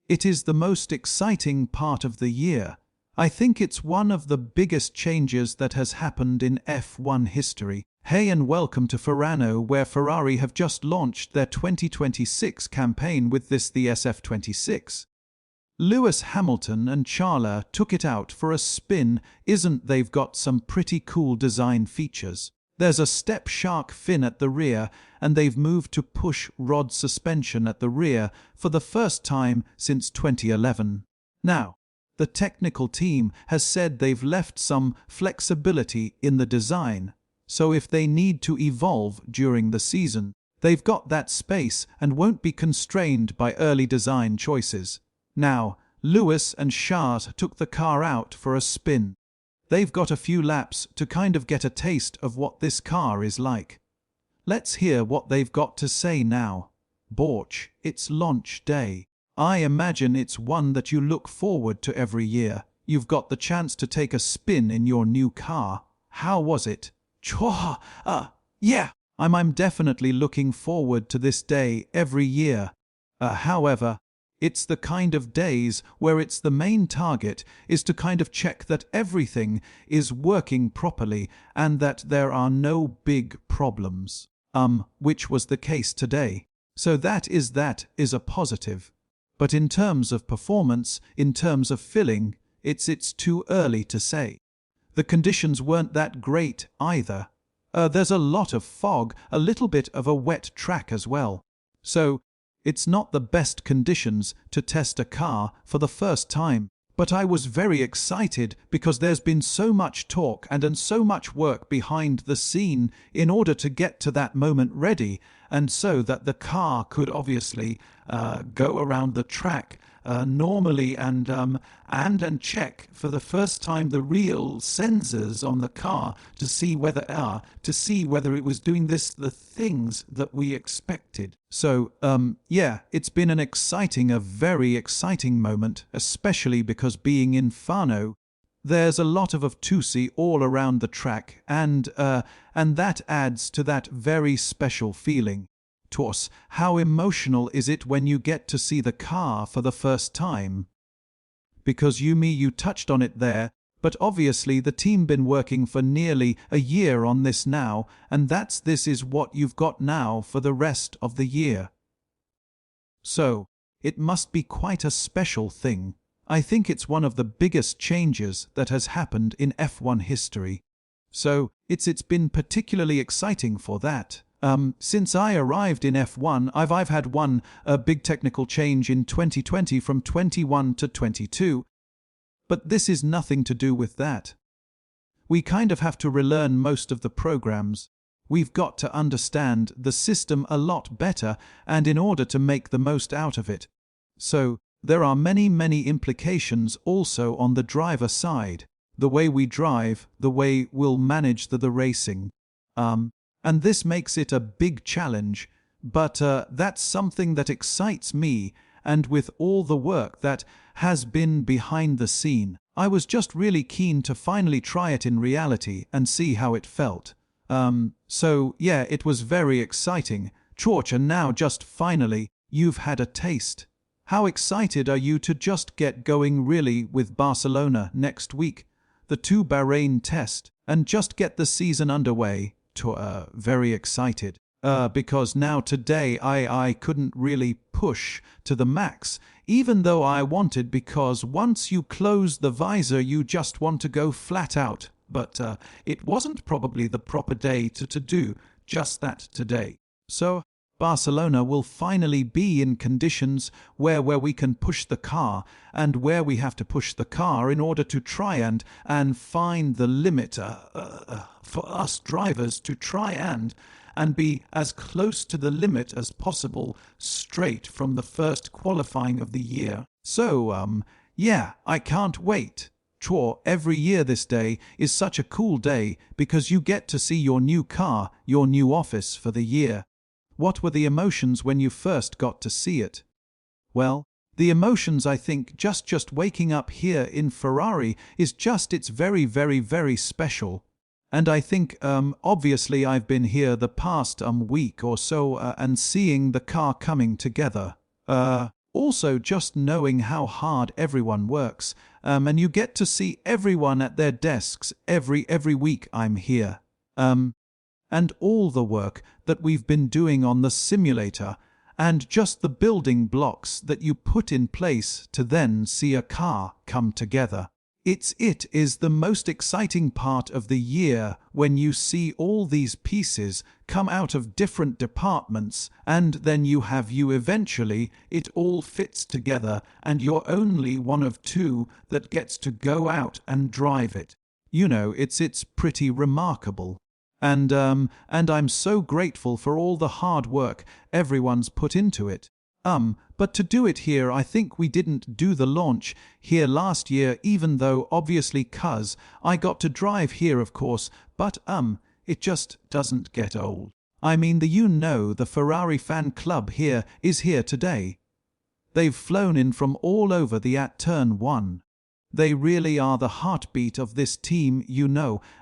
It is the most exciting part of the year. I think it's one of the biggest changes that has happened in F1 history. Hey and welcome to Ferrano, where Ferrari have just launched their 2026 campaign with the SF26. Lewis Hamilton and Charles took it out for a spin. Isn't they've got some pretty cool design features. There's a step shark fin at the rear, and they've moved to push rod suspension at the rear for the first time since 2011. Now, the technical team has said they've left some flexibility in the design, so if they need to evolve during the season, they've got that space and won't be constrained by early design choices. Now, Lewis and Charles took the car out for a spin. They've got a few laps to kind of get a taste of what this car is like. Let's hear what they've got to say now. Borch, it's launch day. I imagine it's one that you look forward to every year. You've got the chance to take a spin in your new car. How was it? Yeah, I'm definitely looking forward to this day every year. However, it's the kind of days where it's the main target is to kind of check that everything is working properly and that there are no big problems. Which was the case today. So that is a positive. But in terms of performance, in terms of filling, it's too early to say. The conditions weren't that great either. There's a lot of fog, a little bit of a wet track as well. So it's not the best conditions to test a car for the first time. But I was very excited because there's been so much talk and so much work behind the scene in order to get to that moment ready, and so that the car could obviously go around the track normally and check for the first time the real sensors on the car to see whether it was doing the things that we expected. So yeah, it's been a very exciting moment, especially because being in Fano, there's a lot of obtusi all around the track, and that adds to that very special feeling. Toss, how emotional is it when you get to see the car for the first time? Because you touched on it there, but obviously the team been working for nearly a year on this now, and this is what you've got now for the rest of the year. So, it must be quite a special thing. I think it's one of the biggest changes that has happened in F1 history. So, it's been particularly exciting for that. Since I arrived in F1, I've had a big technical change in 2020 from 21 to 22, but this is nothing to do with that. We kind of have to relearn most of the programs. We've got to understand the system a lot better, and in order to make the most out of it. So, there are many implications also on the driver side. The way we drive, the way we'll manage the racing. And this makes it a big challenge, but that's something that excites me, and with all the work that has been behind the scene, I was just really keen to finally try it in reality and see how it felt. So yeah, it was very exciting. George, and now just finally, you've had a taste. How excited are you to just get going really with Barcelona next week, the 2 Bahrain test, and just get the season underway? Very excited. Because now today I couldn't really push to the max, even though I wanted, because once you close the visor you just want to go flat out. But it wasn't probably the proper day to do just that today. So Barcelona will finally be in conditions where we can push the car, and where we have to push the car in order to try and find the limit for us drivers to try and be as close to the limit as possible straight from the first qualifying of the year. So, yeah, I can't wait. Every year this day is such a cool day because you get to see your new car, your new office for the year. What were the emotions when you first got to see it? Well, the emotions, I think, just waking up here in Ferrari is it's very special. And I think, obviously I've been here the past week or so and seeing the car coming together. Also, just knowing how hard everyone works, and you get to see everyone at their desks every week I'm here. And all the work that we've been doing on the simulator, and just the building blocks that you put in place to then see a car come together. It is the most exciting part of the year when you see all these pieces come out of different departments, and then you eventually, it all fits together, and you're only one of two that gets to go out and drive it. You know, it's pretty remarkable. And I'm so grateful for all the hard work everyone's put into it. But to do it here, I think we didn't do the launch here last year, even though obviously 'cause I got to drive here, of course, but it just doesn't get old. I mean, the Ferrari fan club here is here today. They've flown in from all over at turn 1. They really are the heartbeat of this team,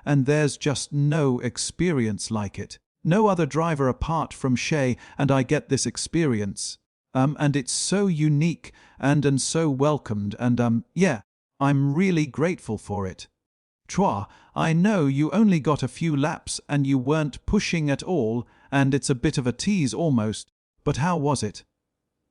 and there's just no experience like it. No other driver apart from Shay and I get this experience. And it's so unique and so welcomed, and yeah, I'm really grateful for it. Trois, I know you only got a few laps and you weren't pushing at all, and it's a bit of a tease almost, but how was it?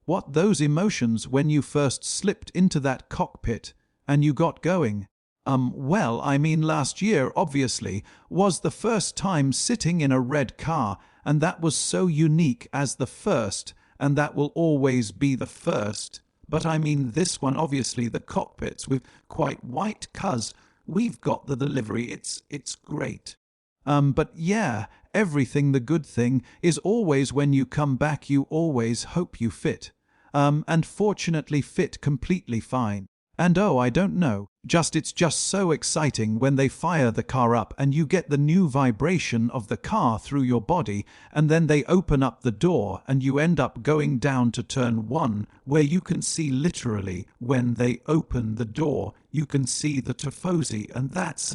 What those emotions when you first slipped into that cockpit and you got going? Well, I mean, last year, obviously, was the first time sitting in a red car, and that was so unique as the first, and that will always be the first. But I mean, this one, obviously, the cockpits with quite white, 'cause we've got the delivery, it's great. But yeah, everything the good thing is always when you come back you always hope you fit. And fortunately fit completely fine. And oh, I don't know, it's just so exciting when they fire the car up and you get the new vibration of the car through your body, and then they open up the door and you end up going down to turn 1, where you can see literally when they open the door, you can see the tifosi, and that's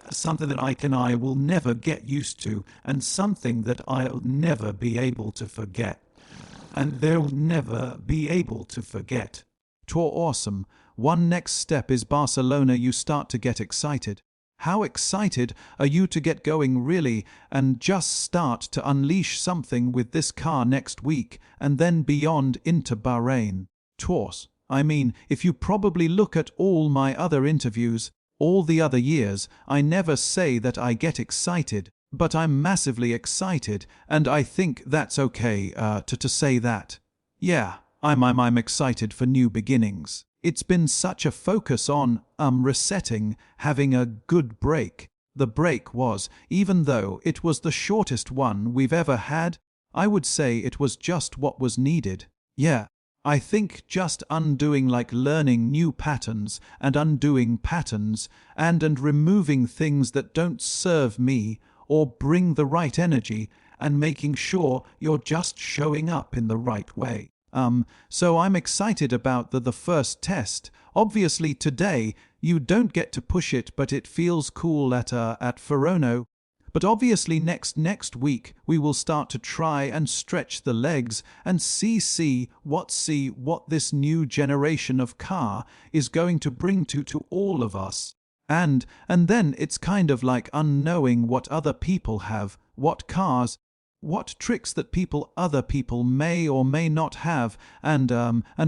something that I will never get used to, and something that I'll never be able to forget. And they'll never be able to forget. Tour awesome. One next step is Barcelona. You start to get excited. How excited are you to get going really and just start to unleash something with this car next week and then beyond into Bahrain? Tours. I mean, if you probably look at all my other interviews, all the other years, I never say that I get excited, but I'm massively excited, and I think that's okay to say that. Yeah, I'm excited for new beginnings. It's been such a focus on resetting, having a good break. The break was, even though it was the shortest one we've ever had, I would say it was just what was needed. Yeah, I think just undoing, like learning new patterns and undoing patterns and removing things that don't serve me or bring the right energy, and making sure you're just showing up in the right way. So I'm excited about the first test. Obviously today you don't get to push it, but it feels cool at Fiorano. But obviously next week we will start to try and stretch the legs and see what this new generation of car is going to bring to all of us. And then it's kind of like unknowing what other people have, what cars, what tricks that other people may or may not have, and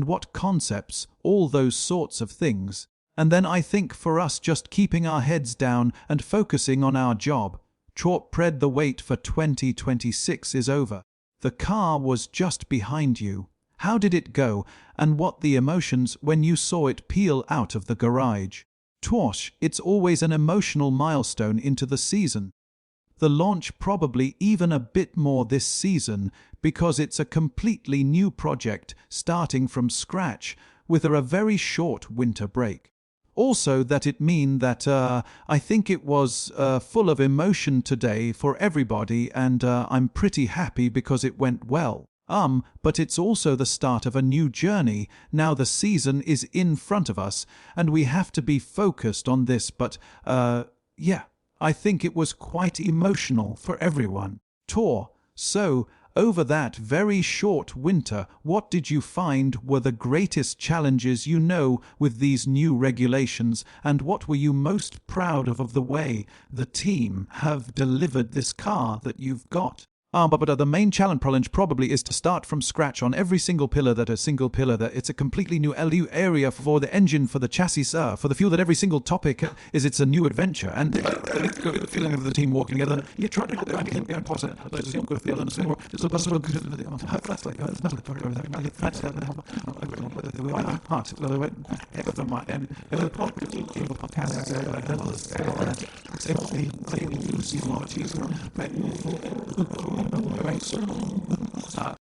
what concepts, all those sorts of things. And then I think for us just keeping our heads down and focusing on our job. The wait for 2026 is over. The car was just behind you. How did it go, and what the emotions when you saw it peel out of the garage? It's always an emotional milestone into the season. The launch probably even a bit more this season, because it's a completely new project starting from scratch with a very short winter break. Also that it mean that I think it was full of emotion today for everybody, and I'm pretty happy because it went well. But it's also the start of a new journey. Now the season is in front of us and we have to be focused on this, but yeah, I think it was quite emotional for everyone. So Over that very short winter, what did you find were the greatest challenges with these new regulations, and what were you most proud of the way the team have delivered this car that you've got? But the main challenge probably is to start from scratch on every single pillar that it's a completely new area for the engine, for the chassis, for the fuel, that every single topic it's a new adventure. And the feeling of the team walking together, you try to go and pause it. There's a good feeling. It's a possible